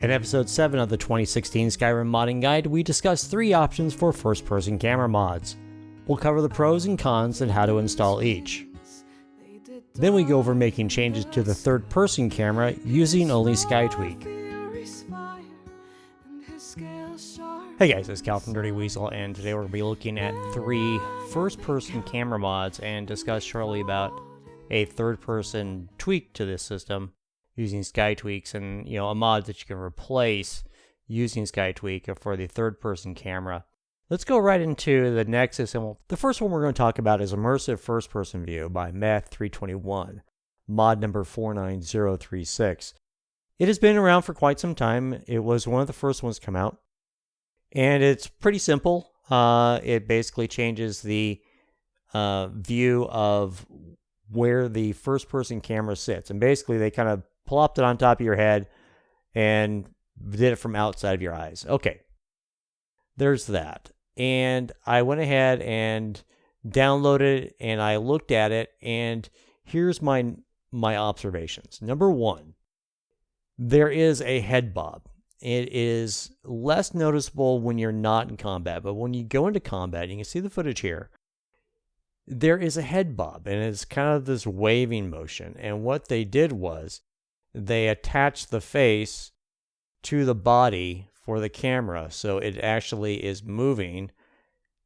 In episode 7 of the 2016 Skyrim Modding Guide, we discuss 3 options for first-person camera mods. We'll cover the pros and cons and how to install each. Then we go over making changes to the third-person camera using only SkyTweak. Hey guys, it's Cal from Dirty Weasel, and today we're going to be looking at 3 first-person camera mods and discuss shortly about a third-person tweak to this system using SkyTweaks and, a mod that you can replace using SkyTweak for the third-person camera. Let's go right into the Nexus, and the first one we're going to talk about is Immersive First-Person View by Meth321, mod number 49036. It has been around for quite some time. It was one of the first ones to come out, and it's pretty simple. It basically changes the view of where the first-person camera sits, and basically they kind of plopped it on top of your head and did it from outside of your eyes. Okay, there's that. And I went ahead and downloaded it, and I looked at it, and here's my observations. Number 1, there is a head bob. It is less noticeable when you're not in combat, but when you go into combat, you can see the footage here, there is a head bob, and it's kind of this waving motion. And what they did was they attached the face to the body for the camera, so it actually is moving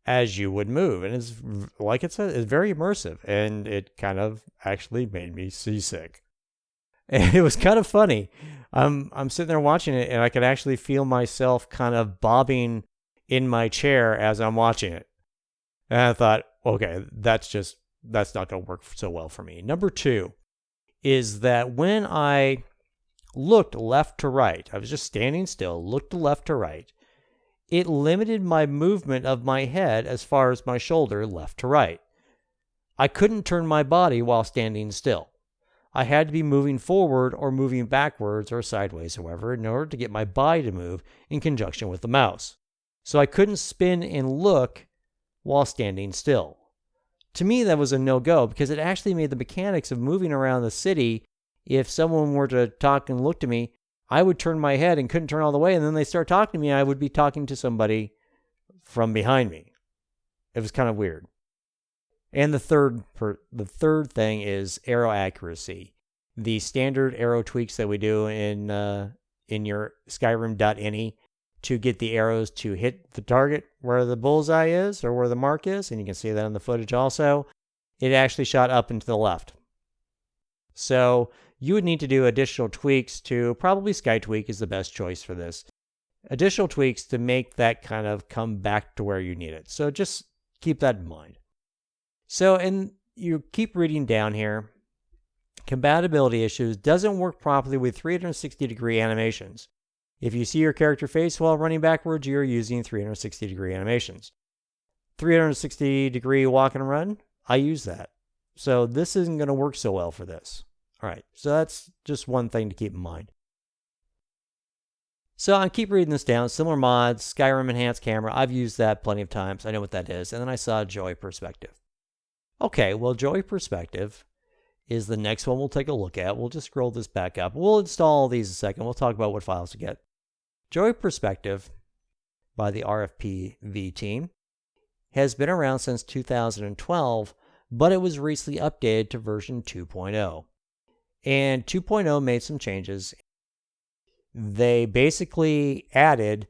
as you would move. And it's, like it says, it's very immersive, and it kind of actually made me seasick. And it was kind of funny. I'm sitting there watching it, and I could actually feel myself kind of bobbing in my chair as I'm watching it. And I thought, okay, that's not going to work so well for me. Number 2 is that when I looked left to right, I was just standing still, looked left to right, it limited my movement of my head as far as my shoulder left to right. I couldn't turn my body while standing still. I had to be moving forward or moving backwards or sideways, however, in order to get my body to move in conjunction with the mouse. So I couldn't spin and look while standing still. To me, that was a no-go because it actually made the mechanics of moving around the city, if someone were to talk and look to me, I would turn my head and couldn't turn all the way, and then they start talking to me, I would be talking to somebody from behind me. It was kind of weird. And the third thing is arrow accuracy. The standard arrow tweaks that we do in your Skyrim.ini to get the arrows to hit the target where the bullseye is or where the mark is, and you can see that in the footage also, it actually shot up and to the left. So you would need to do additional tweaks to, probably SkyTweak is the best choice for this, additional tweaks to make that kind of come back to where you need it. So just keep that in mind. So, and you keep reading down here, compatibility issues doesn't work properly with 360-degree animations. If you see your character face while running backwards, you're using 360-degree animations. 360-degree walk and run, I use that. So this isn't going to work so well for this. All right, so that's just one thing to keep in mind. So I keep reading this down. Similar mods, Skyrim Enhanced Camera. I've used that plenty of times. I know what that is. And then I saw Joy Perspective. Okay, well, Joy Perspective is the next one we'll take a look at. We'll just scroll this back up. We'll install these in a second. We'll talk about what files to get. Joy Perspective by the RFPV team has been around since 2012, but it was recently updated to version 2.0. And 2.0 made some changes. They basically added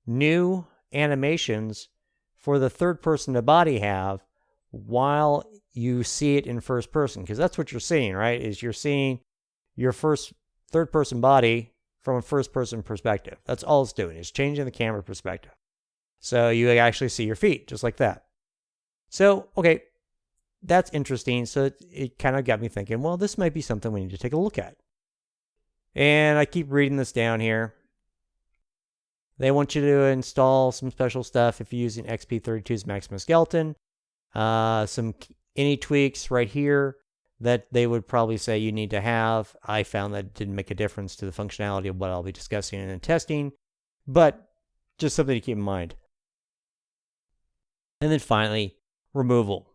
new animations for the third person to body have while you see it in first person, because that's what you're seeing, right? Is you're seeing your third person body from a first person perspective. That's all it's doing. It's changing the camera perspective. So you actually see your feet just like that. So, okay, that's interesting. So it kind of got me thinking, well, this might be something we need to take a look at. And I keep reading this down here. They want you to install some special stuff if you're using XP32's Maximum Skeleton. Some any tweaks right here that they would probably say you need to have. I found that it didn't make a difference to the functionality of what I'll be discussing in testing, but just something to keep in mind. And then finally, removal.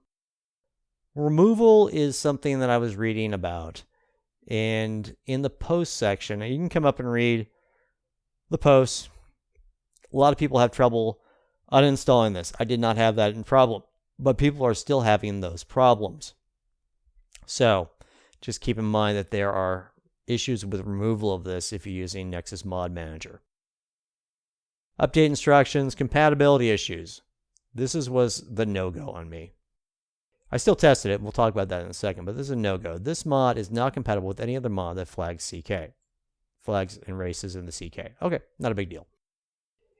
Removal is something that I was reading about. And in the post section, you can come up and read the posts. A lot of people have trouble uninstalling this. I did not have that problem, but people are still having those problems. So just keep in mind that there are issues with removal of this if you're using Nexus Mod Manager. Update instructions, compatibility issues. This was the no-go on me. I still tested it. We'll talk about that in a second, but this is a no-go. This mod is not compatible with any other mod that flags CK. Flags and races in the CK. Okay, not a big deal.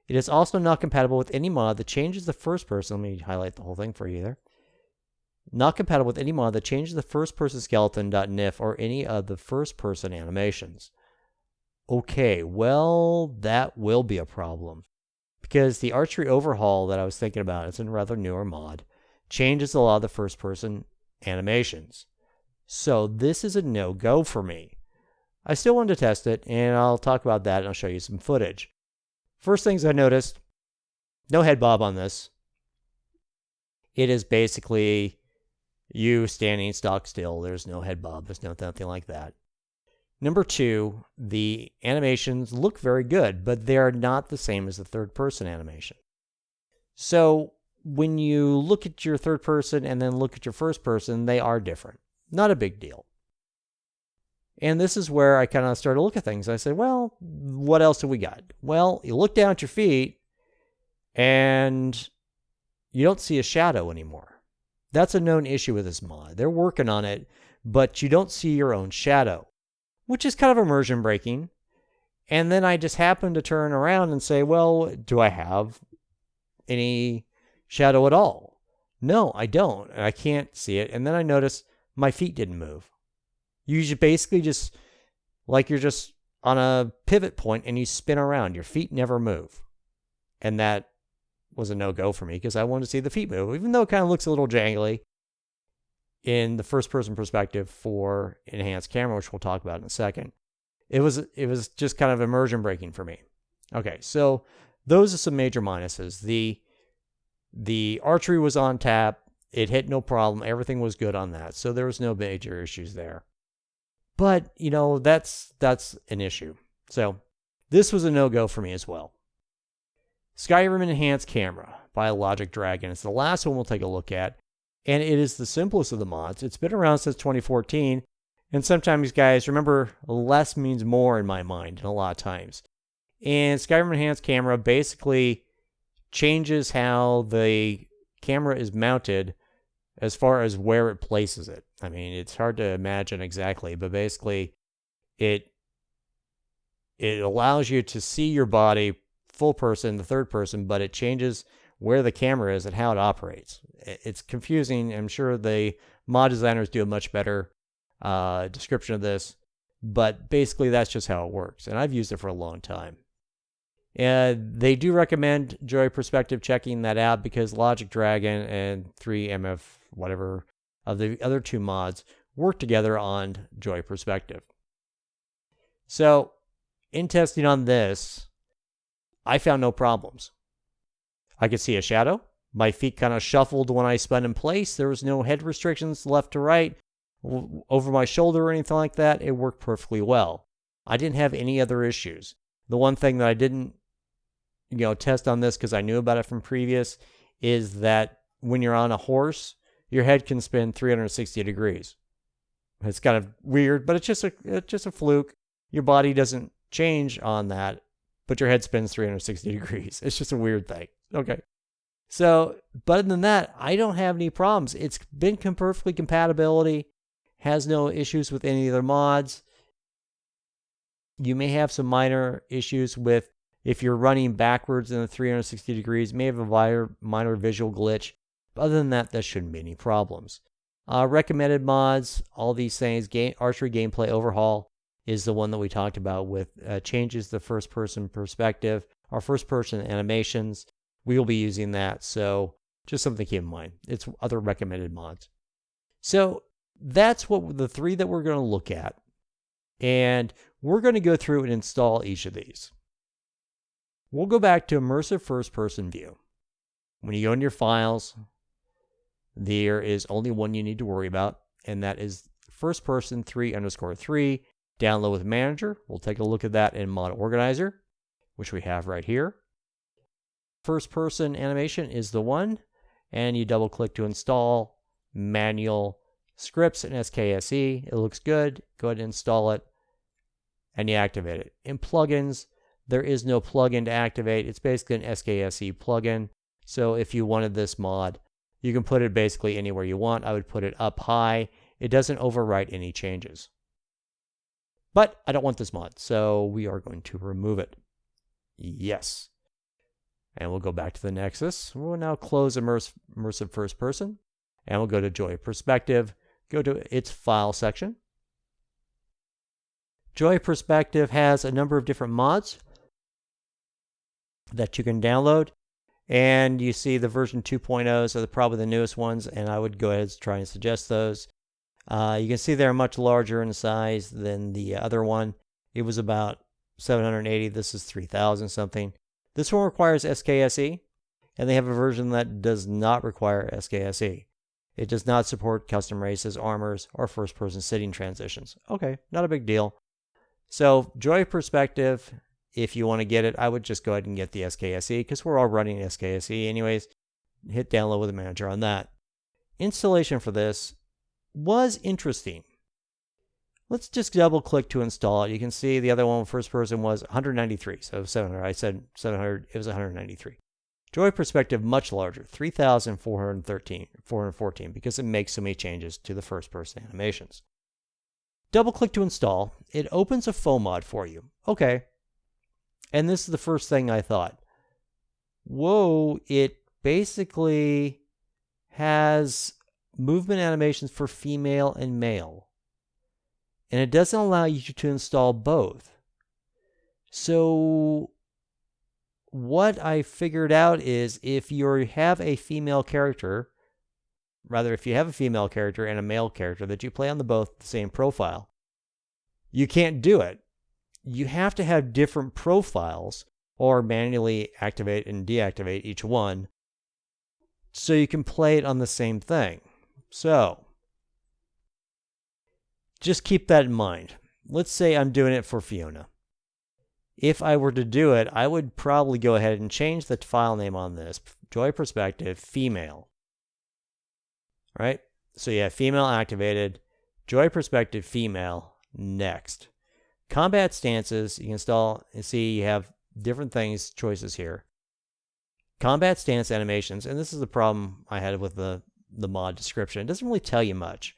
It is also not compatible with any mod that changes the first person. Let me highlight the whole thing for you there. Not compatible with any mod that changes the first person skeleton.nif or any of the first person animations. Okay, well, that will be a problem. Because the archery overhaul that I was thinking about, it's a rather newer mod, changes a lot of the first person animations. So this is a no-go for me. I still wanted to test it, and I'll talk about that and I'll show you some footage. First things I noticed, no head bob on this. It is basically you standing stock still. There's no head bob. There's nothing like that. Number 2, the animations look very good, but they're not the same as the third person animation. So when you look at your third person and then look at your first person, they are different. Not a big deal. And this is where I kind of started to look at things. I said, well, what else do we got? Well, you look down at your feet and you don't see a shadow anymore. That's a known issue with this mod. They're working on it, but you don't see your own shadow, which is kind of immersion breaking. And then I just happened to turn around and say, well, do I have any shadow at all? No, I don't. I can't see it. And then I noticed my feet didn't move. You basically just, like you're just on a pivot point and you spin around. Your feet never move. And that was a no-go for me because I wanted to see the feet move, even though it kind of looks a little jangly in the first-person perspective for enhanced camera, which we'll talk about in a second. It was just kind of immersion breaking for me. Okay, so those are some major minuses. The archery was on tap. It hit no problem. Everything was good on that. So there was no major issues there. But, you know, that's an issue. So this was a no-go for me as well. Skyrim Enhanced Camera, Biologic Dragon. It's the last one we'll take a look at. And it is the simplest of the mods. It's been around since 2014. And sometimes, guys, remember, less means more in my mind, a lot of times. And Skyrim Enhanced Camera basically changes how the camera is mounted as far as where it places it. I mean, it's hard to imagine exactly, but basically it allows you to see your body full person, the third person, but it changes where the camera is and how it operates. It's confusing. I'm sure the mod designers do a much better description of this, but basically that's just how it works. And I've used it for a long time. And they do recommend Joy Perspective checking that out because Logic Dragon and 3MF, whatever, of the other two mods work together on Joy Perspective. So, in testing on this, I found no problems. I could see a shadow. My feet kind of shuffled when I spun in place. There was no head restrictions left to right, over my shoulder or anything like that. It worked perfectly well. I didn't have any other issues. The one thing that I didn't test on this because I knew about it from previous is that when you're on a horse, your head can spin 360 degrees. It's kind of weird, but it's just a fluke. Your body doesn't change on that, but your head spins 360 degrees. It's just a weird thing. Okay. So, but other than that, I don't have any problems. It's been perfectly compatibility, has no issues with any other mods. You may have some minor issues with if you're running backwards in the 360 degrees, may have a minor visual glitch. But other than that, there shouldn't be any problems. Recommended mods, all these things. Archery gameplay overhaul is the one that we talked about with changes the first-person perspective, or first-person animations. We will be using that, so just something to keep in mind. It's other recommended mods. So that's what the three that we're going to look at. And we're going to go through and install each of these. We'll go back to Immersive First-Person View. When you go into your files, there is only one you need to worry about, and that is First Person 3_3, download with Manager. We'll take a look at that in Mod Organizer. which we have right here. First person animation is the one, and you double click to install manual scripts in Skse. It looks good. Go ahead and install it, and you activate it. In plugins, there is no plugin to activate. It's basically an Skse plugin. So if you wanted this mod, you can put it basically anywhere you want. I would put it up high. It doesn't overwrite any changes. But I don't want this mod, so we are going to remove it. Yes. And we'll go back to the Nexus. We'll now close Immersive First Person. And we'll go to Joy Perspective. Go to its File section. Joy Perspective has a number of different mods that you can download. And you see the version 2.0s are probably the newest ones, and I would go ahead and try and suggest those. You can see they're much larger in size than the other one. It was about 780. This is 3,000 something. This one requires Skse, and they have a version that does not require Skse. It does not support custom races, armors, or first-person sitting transitions. Okay, not a big deal. So, Joy Perspective, if you want to get it, I would just go ahead and get the Skse, because we're all running Skse anyways. Hit download with a manager on that. Installation for this was interesting. Let's just double click to install it. You can see the other one, first person, was 193. So 700. I said 700. It was 193. Joy Perspective, much larger, 3,414, because it makes so many changes to the first person animations. Double click to install. It opens a foam mod for you. Okay. And this is the first thing I thought. Whoa, it basically has movement animations for female and male. And it doesn't allow you to install both. So what I figured out is if you have a female character, if you have a female character and a male character that you play on both the same profile, you can't do it. You have to have different profiles or manually activate and deactivate each one so you can play it on the same thing. So just keep that in mind. Let's say I'm doing it for Fiona. If I were to do it, I would probably go ahead and change the file name on this. Joy Perspective, female. Right? So you have female activated, Joy Perspective, female, next. Kombat Stances, you can install and see you have different things, choices here. Kombat Stance animations, and this is the problem I had with the mod description. It doesn't really tell you much.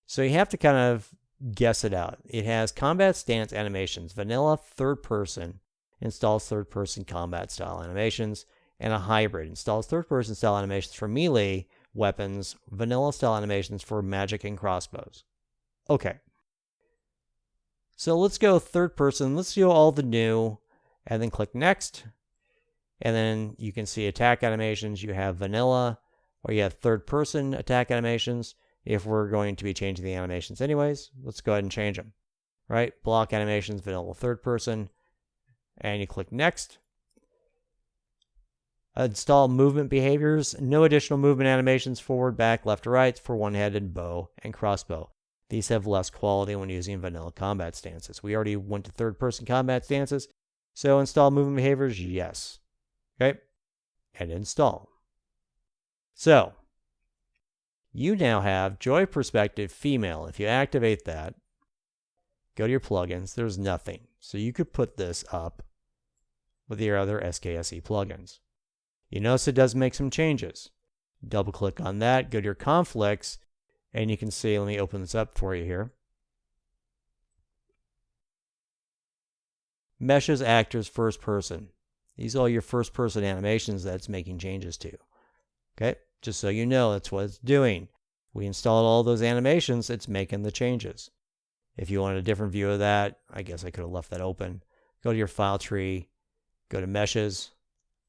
So you have to kind of guess it out. It has Kombat Stance animations, vanilla third person, installs third person combat style animations, and a hybrid, installs third person style animations for melee weapons, vanilla style animations for magic and crossbows. Okay. So let's go third person. Let's do all the new, and then click next. And then you can see attack animations. You have vanilla, or you have third person attack animations. If we're going to be changing the animations anyways, let's go ahead and change them. Right? Block animations, vanilla third person, and you click next. Install movement behaviors. No additional movement animations forward, back, left, or right for one-handed bow and crossbow. These have less quality when using vanilla combat stances. We already went to third-person combat stances, so install movement behaviors, yes. Okay, and install. So, you now have Joy Perspective female. If you activate that, go to your plugins, there's nothing. So you could put this up with your other Skse plugins. You notice it does make some changes. Double click on that, go to your conflicts, and you can see, let me open this up for you here. Meshes, actors, first person. These are all your first person animations that's making changes to. Okay, just so you know, that's what it's doing. We installed all those animations, it's making the changes. If you wanted a different view of that, I guess I could have left that open. Go to your file tree, go to meshes,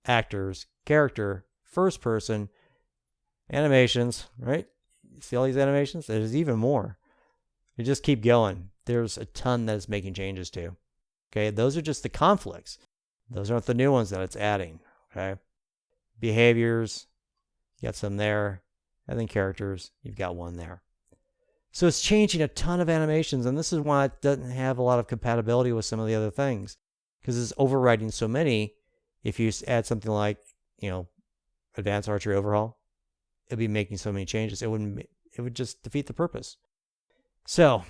actors, character, first person, animations, right? See all these animations? There's even more. You just keep going. There's a ton that it's making changes to. Okay, those are just the conflicts. Those aren't the new ones that it's adding. Okay, behaviors, you got some there, and then characters, you've got one there. So it's changing a ton of animations, and this is why it doesn't have a lot of compatibility with some of the other things. because it's overriding so many. If you add something like, advanced archery overhaul, it'd be making so many changes. It would just defeat the purpose. So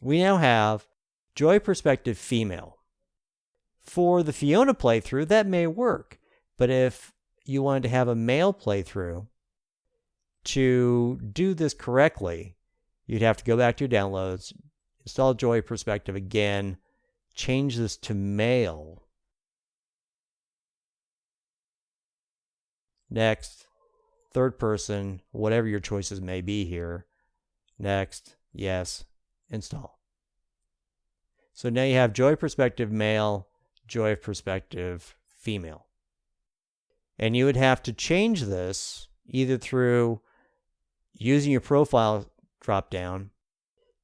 we now have Joy Perspective Female. For the Fiona playthrough, that may work, but if you wanted to have a male playthrough, to do this correctly, you'd have to go back to your downloads, install Joy Perspective again, change this to male. Next, third person, whatever your choices may be here. Next, yes, install. So now you have Joy Perspective Male, Joy Perspective Female. And you would have to change this either through using your profile drop-down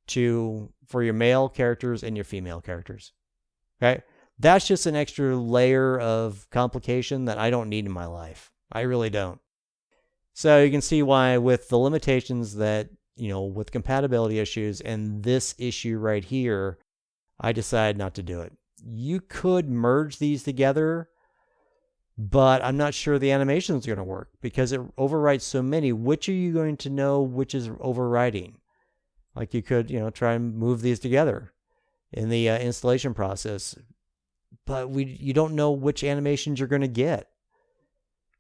for your male characters and your female characters. Okay? That's just an extra layer of complication that I don't need in my life. I really don't. So you can see why with the limitations that, with compatibility issues and this issue right here, I decided not to do it. You could merge these together, but I'm not sure the animation is going to work because it overwrites so many. Which are you going to know which is overwriting? Like you could, try and move these together in the installation process, but you don't know which animations you're going to get.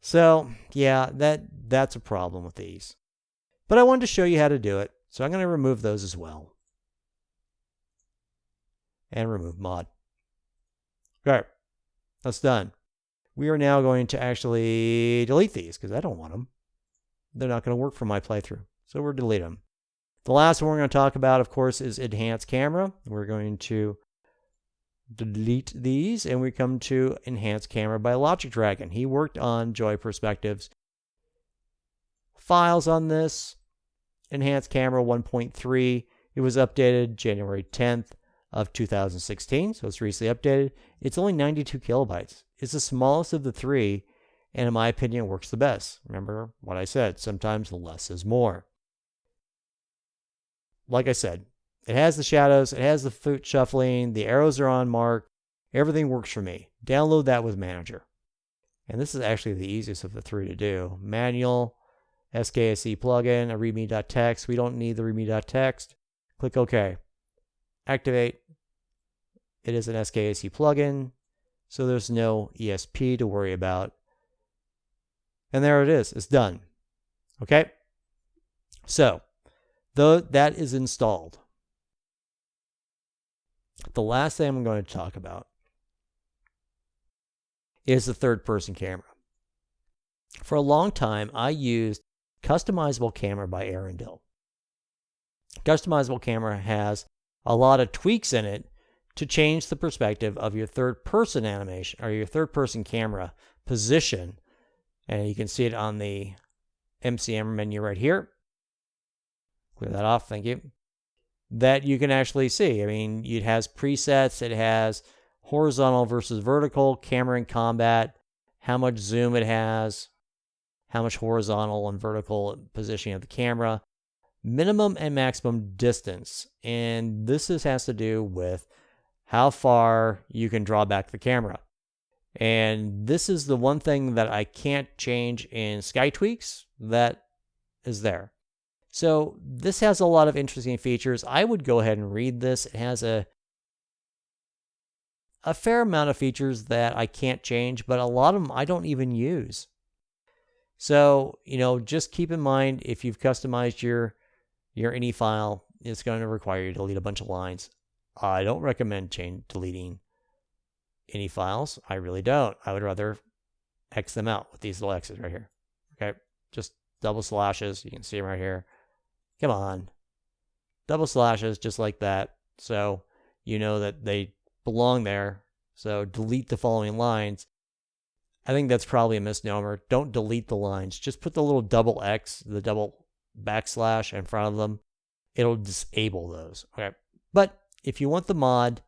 So yeah, that's a problem with these. But I wanted to show you how to do it, so I'm going to remove those as well. And remove mod. Okay, that's done. We are now going to actually delete these because I don't want them. They're not going to work for my playthrough, so we're delete them. The last one we're going to talk about, of course, is Enhanced Camera. We're going to delete these, and we come to Enhanced Camera by Biologic Dragon. He worked on Joy Perspectives. Files on this, Enhanced Camera 1.3. It was updated January 10th of 2016, so it's recently updated. It's only 92 kilobytes. It's the smallest of the three, and in my opinion, works the best. Remember what I said, sometimes less is more. Like I said, it has the shadows, it has the foot shuffling, the arrows are on mark, everything works for me. Download that with Manager. And this is actually the easiest of the three to do. Manual, Skse plugin, a readme.txt. We don't need the readme.txt. Click OK. Activate. It is an Skse plugin, so there's no ESP to worry about. And there it is. It's done. Okay? So, that is installed. The last thing I'm going to talk about is the third-person camera. For a long time, I used Customizable Camera by Arundel. Customizable Camera has a lot of tweaks in it to change the perspective of your third-person animation or your third-person camera position. And you can see it on the MCM menu right here. Clear that off, thank you. That you can actually see. I mean, it has presets, it has horizontal versus vertical, camera in combat, how much zoom it has, how much horizontal and vertical positioning of the camera, minimum and maximum distance. And this has to do with how far you can draw back the camera. And this is the one thing that I can't change in SkyTweaks that is there. So this has a lot of interesting features. I would go ahead and read this. It has a fair amount of features that I can't change, but a lot of them I don't even use. So, just keep in mind if you've customized your INI file, it's going to require you to delete a bunch of lines. I don't recommend deleting INI files. I really don't. I would rather X them out with these little X's right here. Okay, just double slashes. You can see them right here. Come on. Double slashes just like that. So you know that they belong there. So delete the following lines. I think that's probably a misnomer. Don't delete the lines. Just put the little double X, the double backslash in front of them. It'll disable those. Okay. But if you want the mod,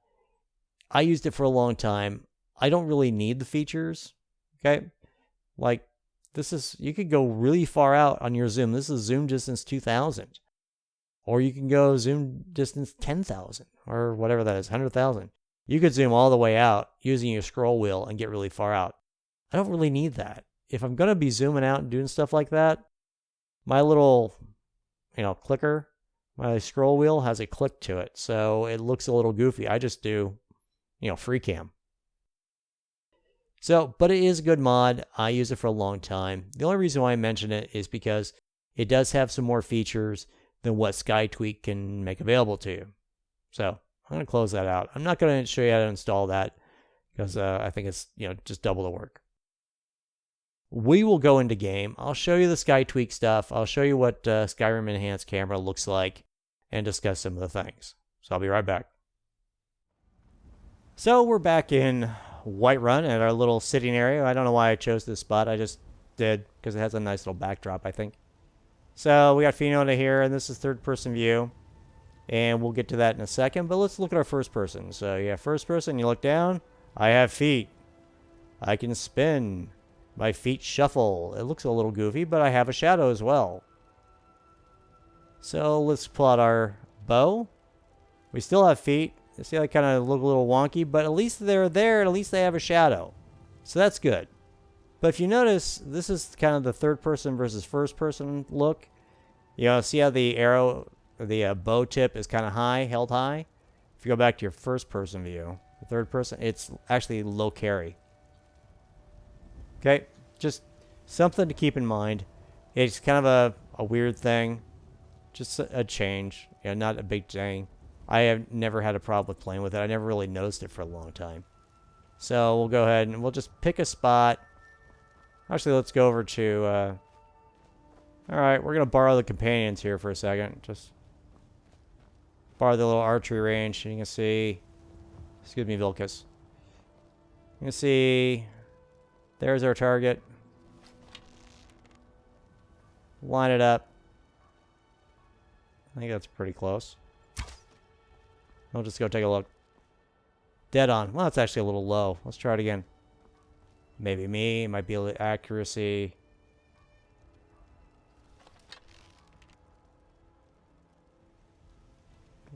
I used it for a long time. I don't really need the features. Okay. Like, you could go really far out on your zoom. This is zoom distance 2000. Or you can go zoom distance 10,000 or whatever that is, 100,000. You could zoom all the way out using your scroll wheel and get really far out. I don't really need that. If I'm going to be zooming out and doing stuff like that, my little, clicker, my scroll wheel has a click to it. So it looks a little goofy. I just do, free cam. So, but it is a good mod. I use it for a long time. The only reason why I mention it is because it does have some more features than what SkyTweak can make available to you. So I'm going to close that out. I'm not going to show you how to install that because I think it's, just double the work. We will go into game. I'll show you the SkyTweak stuff. I'll show you what Skyrim Enhanced Camera looks like and discuss some of the things. So I'll be right back. So we're back in Whiterun at our little sitting area. I don't know why I chose this spot. I just did because it has a nice little backdrop, I think. So we got Fiona here, and this is third-person view. And we'll get to that in a second, but let's look at our first person. So you have first person, you look down. I have feet. I can spin. My feet shuffle. It looks a little goofy, but I have a shadow as well. So let's pull out our bow. We still have feet. You see, they kind of look a little wonky, but at least they're there, and at least they have a shadow. So that's good. But if you notice, this is kind of the third person versus first person look. See how the arrow, the bow tip is kind of high, held high? If you go back to your first person view, the third person, it's actually low carry. Okay, just something to keep in mind. It's kind of a weird thing. Just a change. Not a big thing. I have never had a problem with playing with it. I never really noticed it for a long time. So we'll go ahead and we'll just pick a spot. Actually, let's go over to... Alright, we're going to borrow the companions here for a second. Just borrow the little archery range. You can see... Excuse me, Vilcus. You can see... There's our target. Line it up. I think that's pretty close. We'll just go take a look. Dead on. Well, that's actually a little low. Let's try it again. Maybe me. It might be a little accuracy.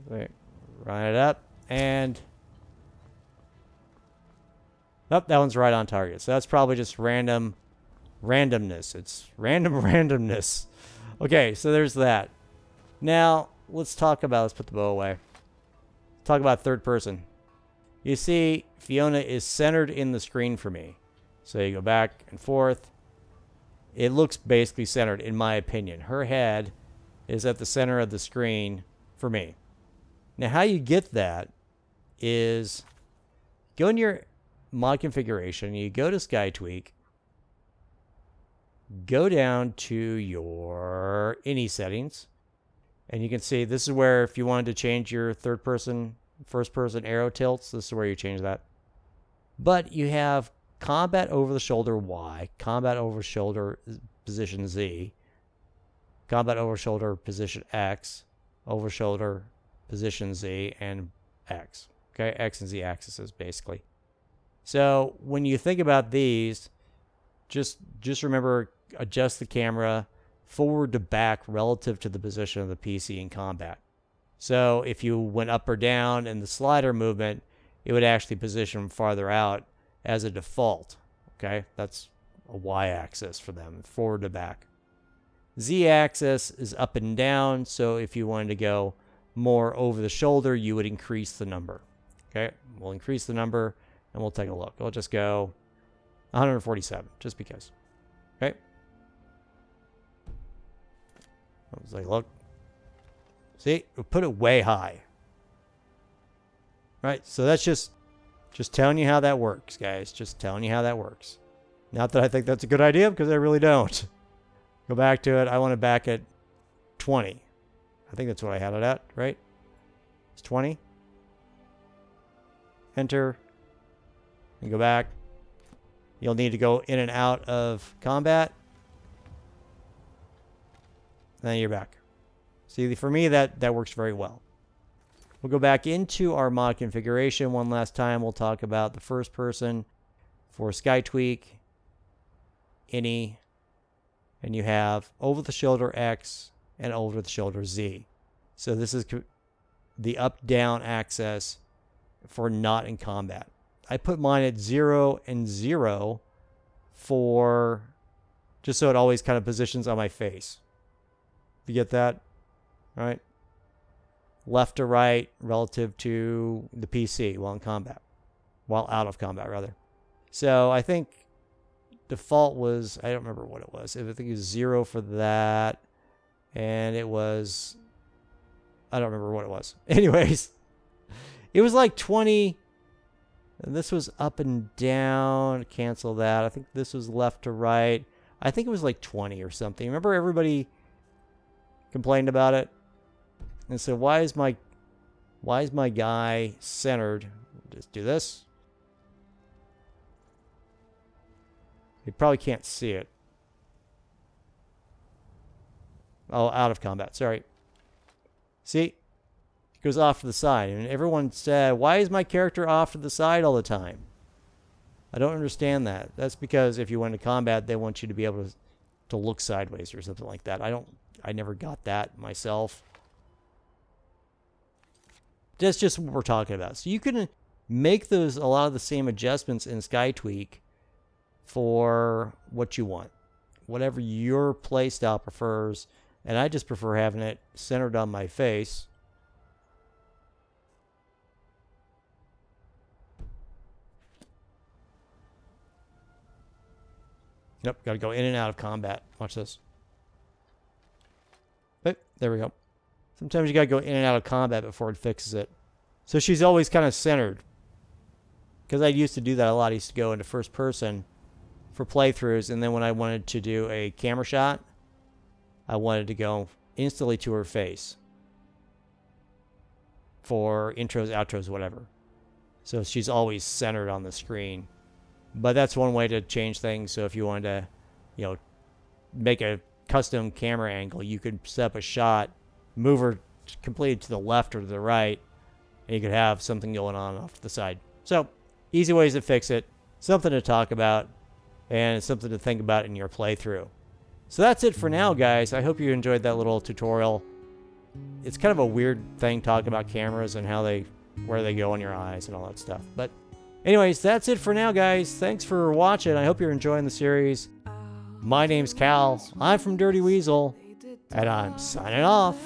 Wait. Run it up. And... Oh, that one's right on target. So that's probably just randomness. It's random randomness. Okay, so there's that. Now, let's put the bow away. Talk about third person. You see, Fiona is centered in the screen for me. So you go back and forth. It looks basically centered, in my opinion. Her head is at the center of the screen for me. Now, how you get that is go in your mod configuration, you go to SkyTweak, go down to your any settings, and you can see this is where if you wanted to change your third person, first person arrow tilts, this is where you change that. But you have combat over the shoulder Y, combat over shoulder position Z, combat over shoulder position X, over shoulder position Z, and X. Okay, X and Z axes basically. So when you think about these, just remember, adjust the camera forward to back relative to the position of the PC in combat. So if you went up or down in the slider movement, it would actually position farther out as a default. Okay, that's a Y-axis for them, forward to back. Z-axis is up and down, so if you wanted to go more over the shoulder, you would increase the number. Okay, we'll increase the number. And we'll take a look. We'll just go 147, just because. Okay. Let's take a look. See, we put it way high. Right, so that's just telling you how that works, guys. Just telling you how that works. Not that I think that's a good idea, because I really don't. Go back to it. I want it back at 20. I think that's what I had it at, right? It's 20. Enter. And go back. You'll need to go in and out of combat. And then you're back. See, for me, that works very well. We'll go back into our mod configuration one last time. We'll talk about the first person for SkyTweak, any, and you have over-the-shoulder X and over-the-shoulder Z. So this is the up-down axis for not in combat. I put mine at 0 and 0 for just so it always kind of positions on my face. You get that? All right. Left to right relative to the PC while in combat. While out of combat, rather. So I think default was, I don't remember what it was. I think it was 0 for that. And it was, I don't remember what it was. Anyways, it was like 20. And this was up and down. Cancel that. I think this was left to right. I think it was like 20 or something. Remember everybody complained about it? And so why is my guy centered? Just do this. You probably can't see it. Oh, out of combat. Sorry. See? It goes off to the side. And everyone said, why is my character off to the side all the time? I don't understand that. That's because if you went to combat, they want you to be able to look sideways or something like that. I never got that myself. That's just what we're talking about. So you can make a lot of the same adjustments in SkyTweak for what you want. Whatever your playstyle prefers. And I just prefer having it centered on my face. Yep, got to go in and out of combat. Watch this. Oh, there we go. Sometimes you got to go in and out of combat before it fixes it. So she's always kind of centered. Because I used to do that a lot. I used to go into first person for playthroughs. And then when I wanted to do a camera shot, I wanted to go instantly to her face. For intros, outros, whatever. So she's always centered on the screen. But that's one way to change things. So if you wanted to, make a custom camera angle, you could set up a shot, move her completely to the left or to the right, and you could have something going on off to the side. So, easy ways to fix it, something to talk about, and something to think about in your playthrough. So that's it for now, guys. I hope you enjoyed that little tutorial. It's kind of a weird thing talking about cameras and where they go in your eyes and all that stuff. But anyways, that's it for now, guys. Thanks for watching. I hope you're enjoying the series. My name's Cal. I'm from Dirty Weasel, and I'm signing off.